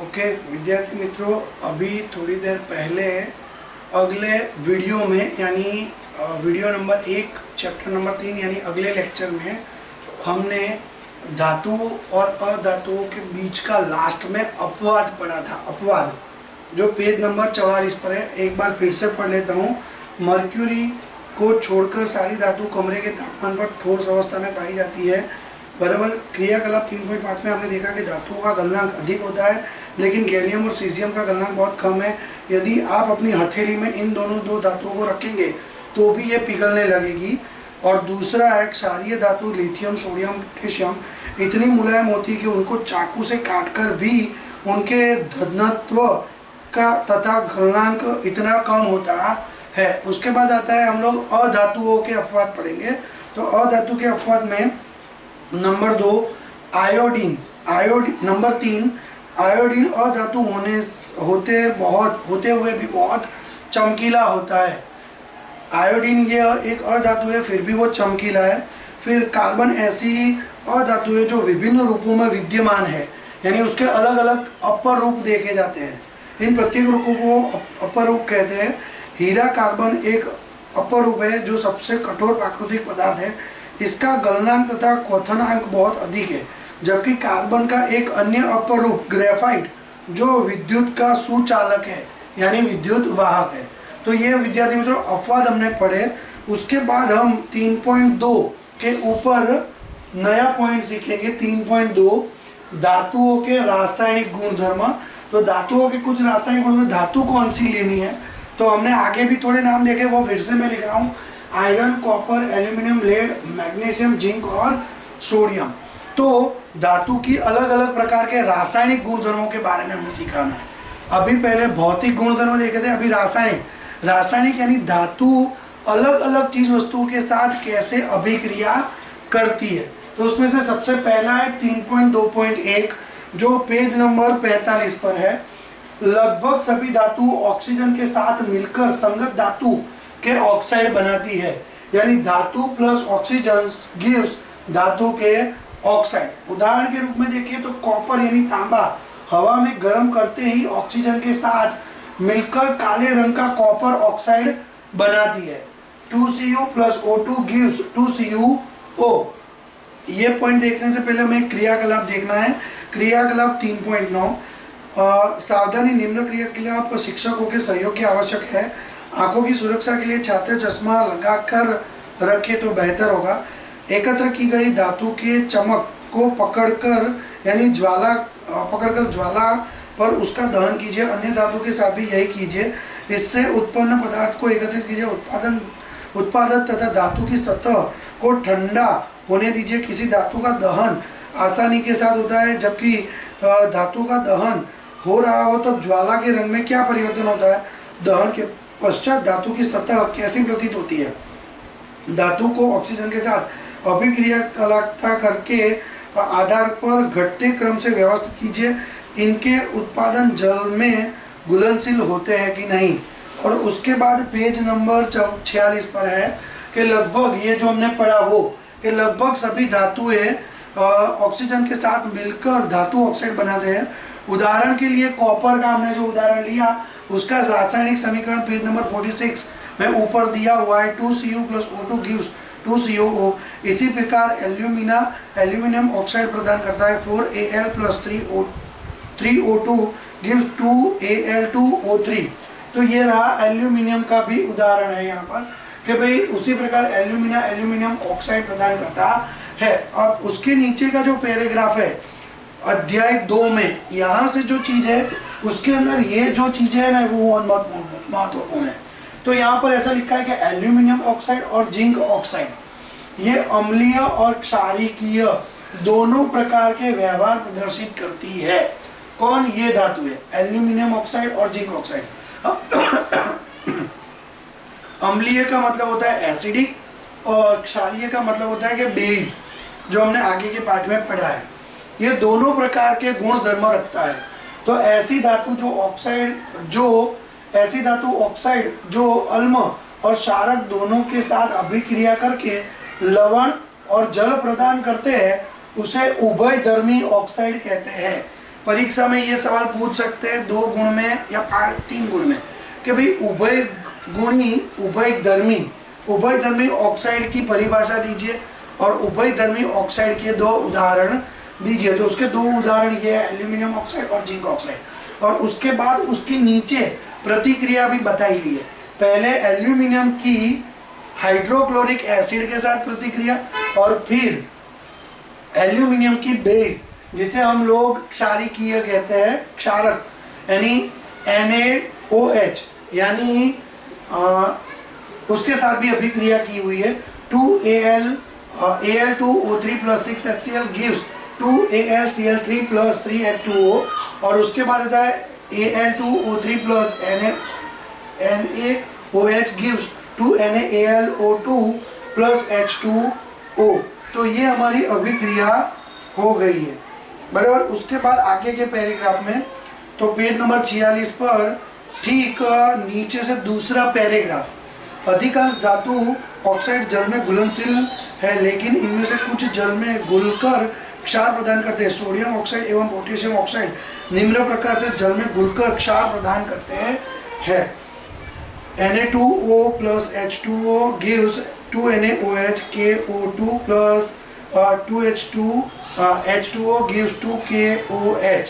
Okay विद्यार्थी मित्रों, अभी थोड़ी देर पहले अगले वीडियो में यानी वीडियो नंबर 1 चैप्टर नंबर 3 यानी अगले लेक्चर में हमने धातु और अधातुओं के बीच का लास्ट में अपवाद पढ़ा था। अपवाद जो पेज नंबर 44 पर है, एक बार फिर से पढ़ लेता हूँ। मर्क्यूरी को छोड़कर सारी धातु कमरे के तापमान पर ठोस अवस्था में पाई जाती है। बराबर। क्रियाकलाप 3.5 में आपने देखा कि धातुओं का गलनांक अधिक होता है, लेकिन गैलियम और सीजियम का गलनांक बहुत कम है। यदि आप अपनी हथेली में इन दोनों दो धातुओं को रखेंगे तो भी ये पिघलने लगेगी। और दूसरा है क्षारीय धातु लिथियम, सोडियम, पोटेशियम इतनी मुलायम होती है कि उनको चाकू से काटकर भी उनके घनत्व का तथा गलनांक इतना कम होता है। उसके बाद आता है हम लोग अधातुओं के अपवाद पढ़ेंगे। तो अधातु के अपवाद में नंबर 2 आयोडीन। नंबर 3 आयोडीन अधातु होते हुए भी बहुत चमकीला होता है। आयोडीन ये एक अधातु है, फिर भी वो चमकीला है। फिर कार्बन ऐसी अधातु है जो विभिन्न रूपों में विद्यमान है, यानी उसके अलग अलग अपर रूप देखे जाते हैं। इन प्रत्येक रूपों को अपर रूप कहते हैं। हीरा कार्बन एक अपर रूप है जो सबसे कठोर प्राकृतिक पदार्थ है। इसका गलनांक तथा क्वथनांक बहुत अधिक है। जबकि कार्बन का एक अन्य अपर रूप ग्रेफाइट जो विद्युत का सुचालक है, यानी विद्युत वाहक है। तो ये विद्यार्थी मित्रों अपवाद हमने पढ़े। उसके बाद हम 3.2 के ऊपर नया पॉइंट सीखेंगे। 3.2 धातुओं के रासायनिक गुणधर्म। तो धातुओं के कुछ रासायनिक गुणधर्म, धातु कौन सी लेनी है तो हमने आगे भी थोड़े नाम देखे, वो फिर से मैं लिख रहा हूँ। Iron, copper, aluminium, lead, magnesium, zinc और सोडियम। तो धातु की अलग अलग प्रकार के रासायनिक गुणधर्मों के बारे में हमें सीखना है। अभी पहले भौतिक गुणधर्म देखे थे, अभी रासायनिक यानी धातु अलग अलग चीज वस्तुओं के साथ कैसे अभिक्रिया करती है। तो उसमें से सबसे पहला है 3.2.1 जो पेज नंबर 45 पर है। लगभग सभी धातु ऑक्सीजन के साथ मिलकर संगत धातु के ऑक्साइड बनाती है, यानी धातु प्लस ऑक्सीजन गिव्स धातु के ऑक्साइड। उदाहरण के रूप में देखिए तो कॉपर यानी तांबा हवा में गर्म करते ही ऑक्सीजन के साथ मिलकर काले रंग का कॉपर ऑक्साइड बनाती है। 2Cu plus O2 gives 2CuO। ये पॉइंट देखने से पहले हमें क्रियाकलाप देखना है। क्रियाकलाप 3.9 सावधानी, निम्न क्रियाकलाप शिक्षकों के सहयोग की आवश्यक है। आंखों की सुरक्षा के लिए छात्र चश्मा लगाकर रखे तो बेहतर होगा। एकत्र की गई धातु के चमक को पकड़कर यानी ज्वाला पर उसका दहन कीजिए। अन्य धातु के साथ भी यही कीजिए। इससे उत्पन्न पदार्थ को एकत्रित कीजिए। उत्पादन तथा धातु की सतह को ठंडा होने दीजिए। किसी धातु का दहन आसानी के साथ होता है, जबकि धातु का दहन हो रहा हो तब ज्वाला के रंग में क्या परिवर्तन होता है। दहन के पश्चात धातु की सतह कैसी प्रतीत होती है। धातु को ऑक्सीजन के साथ अभिक्रिया करके आधार पर घटते क्रम से व्यवस्थित कीजिए। इनके उत्पादन जल में घुलनशील होते हैं कि नहीं। और उसके बाद पेज नंबर 46 पर है कि लगभग ये जो हमने पढ़ा वो कि लगभग सभी धातुएं ऑक्सीजन के साथ मिलकर धातु ऑक्साइड बनाते हैं। उदाहरण के लिए कॉपर का हमने जो उदाहरण लिया उसका रासायनिक समीकरण पेज नंबर 46 में ऊपर दिया हुआ है। 2Cu plus O2 gives 2CuO। इसी प्रकार एल्यूमिनियम ऑक्साइड प्रदान करता है। 4Al plus 3O2 gives 2Al2O3। तो ये रहा एल्यूमिनियम का भी उदाहरण है यहाँ पर कि भाई उसी प्रकार एल्यूमिनियम ऑक्साइड प्रदान करता है। अब उसके नीचे का जो पैराग्राफ है अध्याय 2 में यहाँ से जो चीज है उसके अंदर ये जो चीजें है ना वो महत्वपूर्ण है। तो यहाँ पर ऐसा लिखा है कि एल्यूमिनियम ऑक्साइड और जिंक ऑक्साइड ये अम्लीय और क्षारीकीय दोनों प्रकार के व्यवहार प्रदर्शित करती है। कौन? ये धातु है एल्यूमिनियम ऑक्साइड और जिंक ऑक्साइड। अम्लीय का मतलब होता है एसिडिक और क्षारीय का मतलब होता है कि बेस, जो हमने आगे के पाठ में पढ़ा है। ये दोनों प्रकार के गुण धर्म रखता है। तो ऐसी धातु ऑक्साइड जो अम्ल और क्षारक दोनों के साथ अभिक्रिया करके लवण और जल प्रदान करते हैं उसे उभयधर्मी ऑक्साइड कहते हैं। परीक्षा में ये सवाल पूछ सकते हैं 2 गुण में या 3 गुण में कि भाई उभयधर्मी ऑक्साइड की परिभाषा दीजिए और उभयधर्मी ऑक्साइड के 2 उदाहरण दीजिए। तो उसके 2 उदाहरण ये है, एल्यूमिनियम ऑक्साइड और जिंक ऑक्साइड। और उसके बाद उसके नीचे प्रतिक्रिया भी बताई गई है। पहले एल्यूमिनियम की हाइड्रोक्लोरिक एसिड के साथ प्रतिक्रिया और फिर एल्यूमिनियम की बेस जिसे हम लोग क्षारकीय कहते हैं, क्षारक यानी NaOH, यानी उसके साथ भी अभिक्रिया की हुई है। 2Al2O3 + 6HCl gives 2AlCl3 + 3H2O। और उसके बाद आता है Al2O3 + NaOH gives 2NaAlO2 + H2O। तो ये हमारी अभिक्रिया हो गई है, बराबर। उसके बाद आगे के पैराग्राफ में, तो पेज नंबर 46 पर ठीक नीचे से दूसरा पैराग्राफ, अधिकांश धातु ऑक्साइड जल में घुलनशील है, लेकिन इनमें से कुछ जल में घुलकर क्षार प्रदान करते हैं। सोडियम ऑक्साइड एवं पोटेशियम ऑक्साइड निम्न प्रकार से जल में घुलकर क्षार प्रदान करते हैं। Na2O + H2O gives 2NaOH, KO2 + 2H2O gives 2KOH,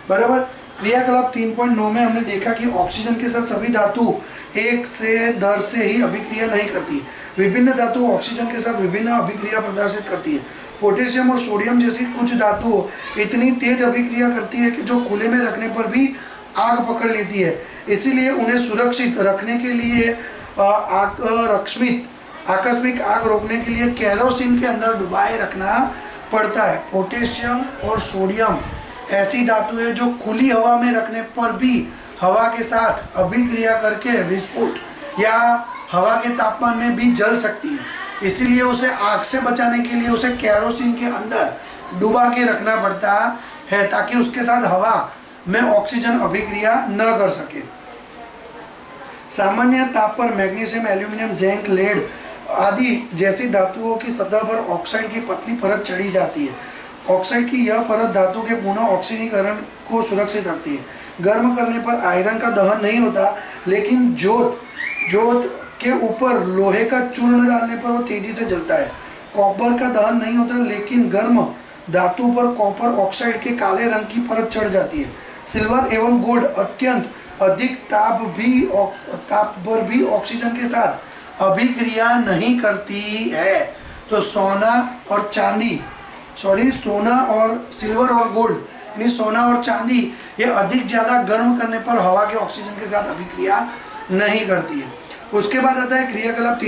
बराबर। क्रियाकलाप 3.9 में हमने देखा कि ऑक्सीजन के साथ सभी धातु एक से दर से ही अभिक्रिया नहीं करती। विभिन्न धातु ऑक्सीजन के साथ विभिन्न अभिक्रिया प्रदर्शित करती है। पोटेशियम और सोडियम जैसी कुछ धातु इतनी तेज अभिक्रिया करती है कि जो खुले में रखने पर भी आग पकड़ लेती है। इसीलिए उन्हें सुरक्षित रखने के लिए आकस्मिक आग रोकने के लिए केरोसिन के अंदर डुबाए रखना पड़ता है। पोटेशियम और सोडियम ऐसी धातु है जो खुली हवा में रखने पर भी हवा के साथ अभिक्रिया करके विस्फोट या हवा के तापमान में भी जल सकती है। इसीलिए उसे आग से बचाने के लिए उसे केरोसिन के अंदर डुबा के रखना पड़ता है ताकि उसके साथ हवा में ऑक्सीजन अभिक्रिया न कर सके। सामान्य ताप पर मैग्नीशियम, एल्यूमिनियम, जिंक, लेड आदि जैसी धातुओं की सतह पर ऑक्साइड की पतली परत चढ़ी जाती है। ऑक्साइड की यह परत धातु के पुनः ऑक्सीकरण को सुरक्षित रखती है। गर्म करने पर आयरन का दहन नहीं होता, लेकिन जोत के ऊपर लोहे का चूर्ण डालने पर वो तेजी से जलता है। कॉपर का दहन नहीं होता, लेकिन गर्म धातु पर कॉपर ऑक्साइड के काले रंग की परत चढ़ जाती है। सिल्वर एवं गोल्ड अत्यंत अधिक ताप पर भी ऑक्सीजन के साथ अभिक्रिया नहीं करती है। तो सोना और सिल्वर और गोल्ड यानी सोना और चांदी ये अधिक ज़्यादा गर्म करने पर हवा के ऑक्सीजन के साथ अभिक्रिया नहीं करती है। उसके बाद आता है क्रियाकलाप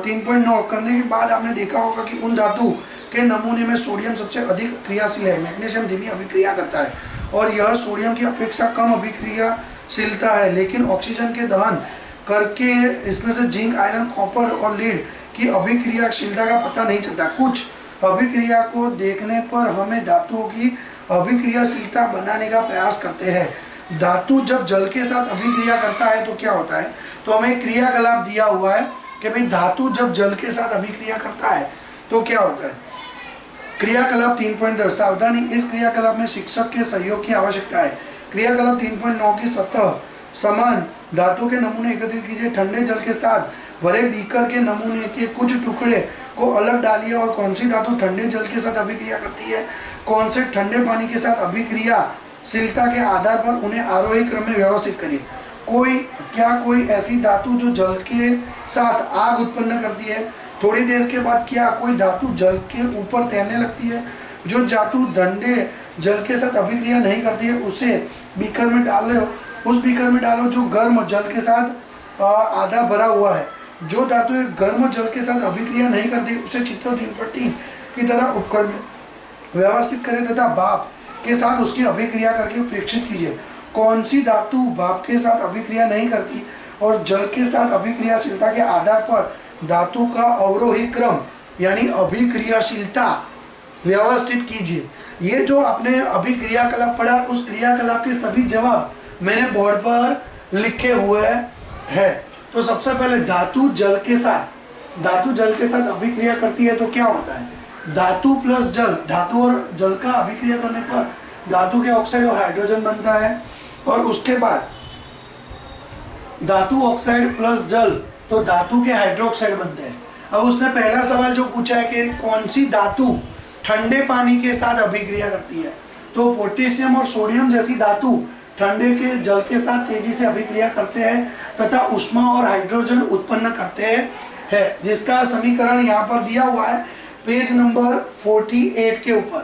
3.9 करने के बाद आपने देखा होगा कि उन धातु के नमूने में सोडियम सबसे अधिक क्रियाशील है। मैग्नीशियम धीमी अभिक्रिया करता है और यह सोडियम की अपेक्षा कम अभिक्रियाशीलता है, लेकिन ऑक्सीजन के दहन करके इसमें से जिंक, आयरन, कॉपर और लीड की अभिक्रियाशीलता का पता नहीं चलता। कुछ अभिक्रिया को देखने पर हमें धातुओं की अभिक्रियाशीलता बनाने का प्रयास करते हैं। धातु जब जल के साथ अभिक्रिया करता है तो क्या होता है, तो हमें क्रियाकलाप दिया हुआ है कि भाई धातु जब जल के साथ अभिक्रिया करता है तो क्या होता है। क्रियाकलाप 3.10 सावधानी, इस क्रियाकलाप में शिक्षक के सहयोग की आवश्यकता है। क्रियाकलाप 3.9 की सतह समान धातु के नमूने एकत्रित कीजिए। ठंडे जल के साथ भरे बीकर के नमूने के कुछ टुकड़े को अलग डालिए और कौन सी धातु ठंडे जल के साथ अभिक्रिया करती है, कौन से ठंडे पानी के साथ अभिक्रियाशीलता के आधार पर उन्हें आरोही क्रम में व्यवस्थित करिए। कोई ऐसी धातु जो जल के साथ आग उत्पन्न करती है। थोड़ी देर के बाद क्या कोई धातु जल के ऊपर तैरने लगती है। जो धातु ठंडे जल के साथ अभिक्रिया नहीं करती है उसे बीकर में डालो, उस बीकर में डालो जो गर्म जल के साथ आधा भरा हुआ है। जो धातु गर्म जल के साथ अभिक्रिया नहीं करती उसे चित्र 3.3 की तरह उपकरण में व्यवस्थित करें तथा भाप के साथ उसकी अभिक्रिया करके परीक्षित कीजिए। कौन सी धातु भाप के साथ अभिक्रिया नहीं करती और जल के साथ अभिक्रियाशीलता के आधार पर धातु का अवरोही क्रम यानी अभिक्रियाशीलता व्यवस्थित कीजिए। ये जो आपने अभिक्रियाकलाप पढ़ा उस क्रियाकलाप के सभी जवाब मैंने बोर्ड पर लिखे हुए हैं। तो सबसे पहले धातु जल के साथ अभिक्रिया करती है तो क्या होता है, धातु प्लस जल, धातु और जल का अभिक्रिया करने पर धातु के ऑक्साइड और हाइड्रोजन बनता है। और उसके बाद धातु ऑक्साइड प्लस जल तो धातु के हाइड्रोक्साइड बनते हैं। अब उसने पहला सवाल जो पूछा है कि कौन सी धातु ठंडे पानी के साथ अभिक्रिया करती है, तो पोटेशियम और सोडियम जैसी धातु ठंडे के जल के साथ तेजी से अभिक्रिया करते हैं तथा ऊष्मा और हाइड्रोजन उत्पन्न करते हैं, जिसका समीकरण यहाँ पर दिया हुआ है पेज नंबर 48 के ऊपर,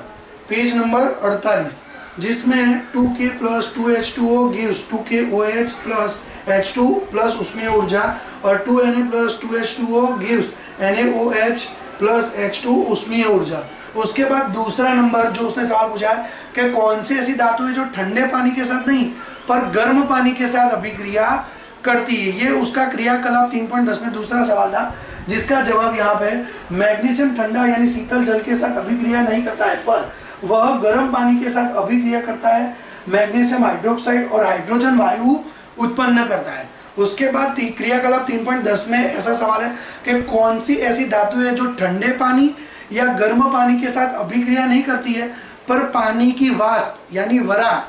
पेज नंबर 48, जिसमें 2K + 2H2O gives 2KOH + H2 plus ऊष्मीय ऊर्जा और 2Na + 2H2O gives NaOH + H2 ऊष्मीय ऊर्जा। उसके बाद दूसरा नंबर जो उसने सवाल पूछा है कि कौन सी ऐसी धातु है जो ठंडे पानी के साथ नहीं पर गर्म पानी के साथ अभिक्रिया करती है, ये उसका क्रियाकलाप 3.10 में दूसरा सवाल था, जिसका जवाब यहाँ पे मैग्नीशियम ठंडा यानी शीतल जल के साथ अभिक्रिया नहीं करता है पर वह गर्म पानी के साथ अभिक्रिया करता है, मैग्नीशियम हाइड्रोक्साइड और हाइड्रोजन वायु उत्पन्न करता है। उसके बाद क्रियाकलाप 3.10 में ऐसा सवाल है कि कौन सी ऐसी धातु है जो ठंडे पानी या गर्म पानी के साथ अभिक्रिया नहीं करती है पर पानी की वाष्प यानी वराड,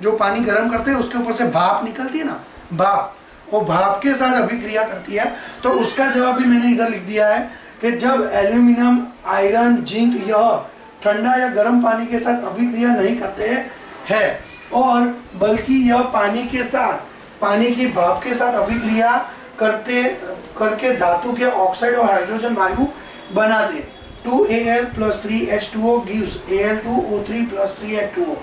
जो पानी गर्म करते हैं उसके ऊपर से भाप निकलती है ना, भाप, वो भाप के साथ अभिक्रिया करती है। तो उसका जवाब भी मैंने इधर लिख दिया है कि जब एल्यूमिनियम, आयरन, जिंक यह ठंडा या गर्म पानी के साथ अभिक्रिया नहीं करते हैं और बल्कि यह पानी के साथ, पानी की भाप के साथ अभिक्रिया करके धातु के ऑक्साइड और हाइड्रोजन वायु बनाते। 2Al + 3H2O gives Al2O3 + 3H2O,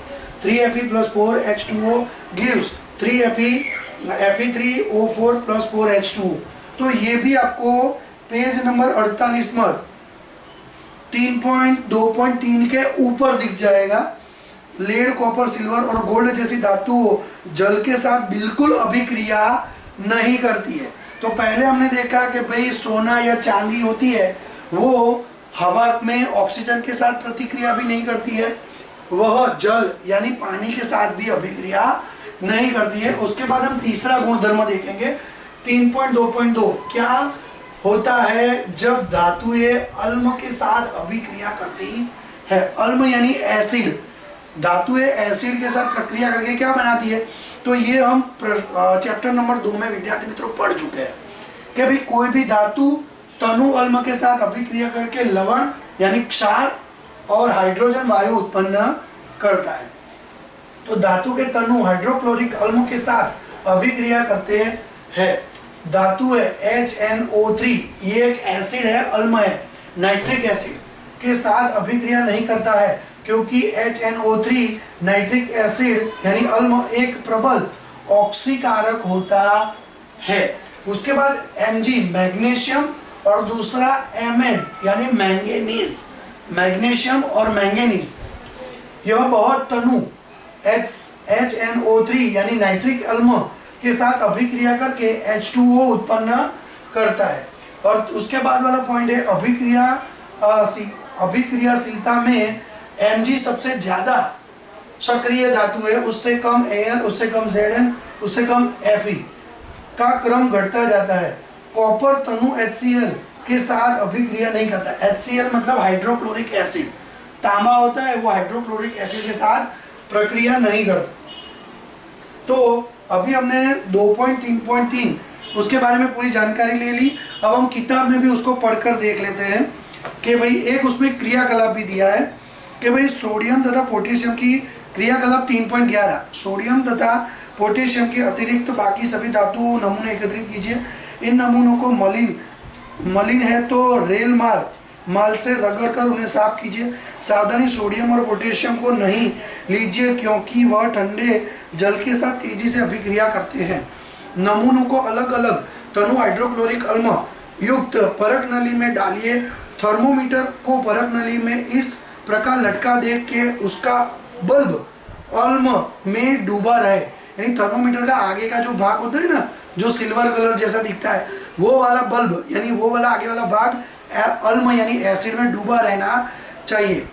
3Fe + 4H2O gives 3Fe3O4 + 4H2O। तो ये भी आपको पेज नंबर 48 में 3.2.3 के ऊपर दिख जाएगा। लेड, कॉपर, सिल्वर और गोल्ड जैसी धातु जल के साथ बिल्कुल अभिक्रिया नहीं करती है। तो पहले हमने देखा कि भाई सोना या चांदी होती है वो हवा में ऑक्सीजन के साथ प्रतिक्रिया भी नहीं करती है, वह जल यानी पानी के साथ भी अभिक्रिया नहीं करती है। उसके बाद हम तीसरा गुणधर्म देखेंगे 3.2.2, क्या होता है जब धातुएं अल्म के साथ अभिक्रिया करती है। अल्म यानी एसिड, धातुएं एसिड के साथ प्रक्रिया करके क्या बनाती है, तो ये हम चैप्टर नंबर 2 में विद्यार्थी मित्रों पढ़ चुके हैं कि भाई कोई भी धातु तनु अल्म के साथ अभिक्रिया करके लवण यानी क्षार और हाइड्रोजन वायु उत्पन्न करता है। तो धातु के तनु हाइड्रोक्लोरिक अम्ल के साथ अभिक्रिया करते हैं। धातु है HNO3, ये एक एसिड है, अम्ल है, नाइट्रिक एसिड के साथ अभिक्रिया नहीं करता है क्योंकि HNO3 नाइट्रिक एसिड यानी अम्ल एक प्रबल ऑक्सीकारक होता है। उसके बाद Mg मैग्नीशियम और दूसरा Mn यानी मैंगनीज, मैग्नीशियम और मैंगनीज, यह बहुत तनु HNO3 यानी नाइट्रिक अम्ल के साथ अभिक्रिया करके H2O उत्पन्न करता है। और उसके बाद वाला पॉइंट है अभिक्रियाशीलता में Mg सबसे ज्यादा सक्रिय धातु है, उससे कम Al, उससे कम Zn, उससे कम Fe का क्रम घटता जाता है। कॉपर तनु HCl के साथ अभिक्रिया नहीं करता। HCl मतलब हाइड्रोक्लोरिक एसिड, तांबा होता है वो हाइड्रोक्लोरिक एसिड के साथ प्रक्रिया नहीं करता। तो अभी हमने 2.3.3 उसके बारे में पूरी जानकारी ले ली। अब हम किताब में भी उसको पढ़कर देख लेते हैं कि भाई एक उसमें क्रियाकलाप भी दिया है कि भाई सोडियम तथा पोटेशियम की क्रियाकलाप 3.11, सोडियम तथा पोटेशियम के अतिरिक्त बाकी सभी धातु नमूने एकत्रित कीजिए। इन नमूनों को मलिन है तो रेल माल से रगड़कर उन्हें साफ कीजिए। सावधानी, सोडियम और पोटेशियम को नहीं लीजिए क्योंकि वह ठंडे जल के साथ तेजी से अभिक्रिया करते हैं। नमूनों को अलग अलग तनु हाइड्रोक्लोरिक अम्ल युक्त परख नली में डालिए। थर्मोमीटर को परख नली में इस प्रकार लटका दे कि उसका बल्ब अम्ल में डूबा रहे, यानी थर्मोमीटर का आगे का जो भाग होता है ना, जो सिल्वर कलर जैसा दिखता है, वो वाला बल्ब यानी वो वाला आगे वाला भाग अम्ल यानी एसिड में डूबा रहना चाहिए।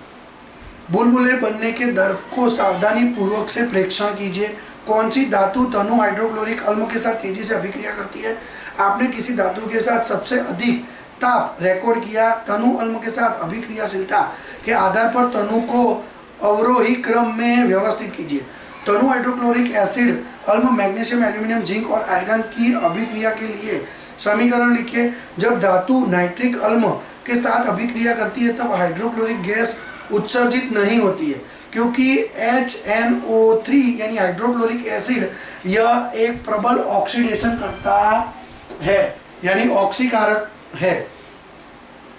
बुलबुले बनने के दर को सावधानी पूर्वक से प्रेक्षण कीजिए। कौन सी धातु तनु हाइड्रोक्लोरिक अम्ल के साथ तेजी से अभिक्रिया करती है। आपने किसी धातु के साथ सबसे अधिक ताप रिकॉर्ड किया। तनु अम्ल के साथ अभिक्रियाशीलता के आधार पर तनु को अवरोही क्रम में व्यवस्थित कीजिए। तनु hydrochloric acid, alum, magnesium, aluminium, zinc और आयरन की अभिक्रिया के लिए समीकरण लिखिए। जब धातु नाइट्रिक अल्म के साथ अभिक्रिया करती है तब हाइड्रोक्लोरिक गैस उत्सर्जित नहीं होती है, क्योंकि HNO3 यानी हाइड्रोक्लोरिक एसिड यह एक प्रबल ऑक्सीडेशन करता है, यानी ऑक्सीकारक है,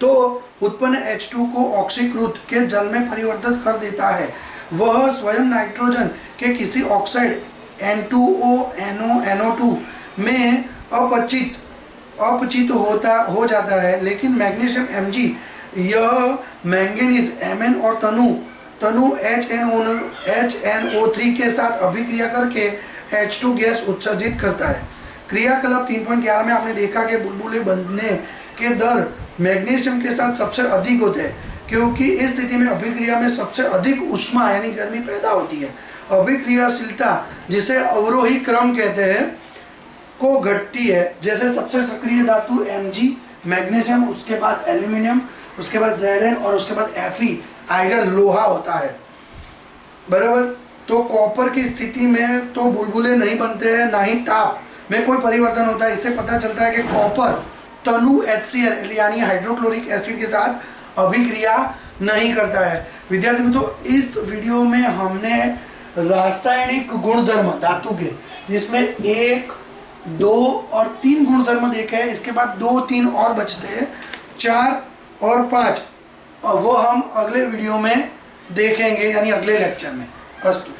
तो उत्पन्न H2 को ऑक्सीकृत के जल में परिवर्तित कर देता है। वह स्वयं नाइट्रोजन के किसी ऑक्साइड N2O, NO, NO2 में अपचित हो जाता है, लेकिन मैग्नीशियम Mg यह मैंगनीज Mn और तनु HNO3 के साथ अभिक्रिया करके H2 गैस उत्सर्जित करता है। क्रियाकलाप 3.11 में आपने देखा कि बुलबुले बनने के दर मैग्नीशियम के साथ सबसे अधिक होते हैं, क्योंकि इस स्थिति में अभिक्रिया में सबसे अधिक ऊष्मा यानी गर्मी पैदा होती है। अभिक्रियाशीलता, जिसे अवरोही क्रम कहते हैं, को घटती है। जैसे सबसे सक्रिय धातु Mg मैग्नीशियम, उसके बाद एल्यूमिनियम, उसके बाद Zn और उसके बाद Fe आयरन लोहा होता है, बराबर। तो कॉपर की स्थिति में तो बुलबुले नहीं बनते हैं, ना ही ताप में कोई परिवर्तन होता है। इससे पता चलता है कि कॉपर तनु HCl यानी हाइड्रोक्लोरिक एसिड के साथ अभिक्रिया नहीं करता है। विद्यार्थी मित्रों, इस वीडियो में हमने रासायनिक गुणधर्म धातु के, जिसमें 1, 2 और 3 गुणधर्म देखे हैं। इसके बाद 2, 3 और बचते हैं, 4 और 5, और वो हम अगले वीडियो में देखेंगे, यानी अगले लेक्चर में। अस्तु।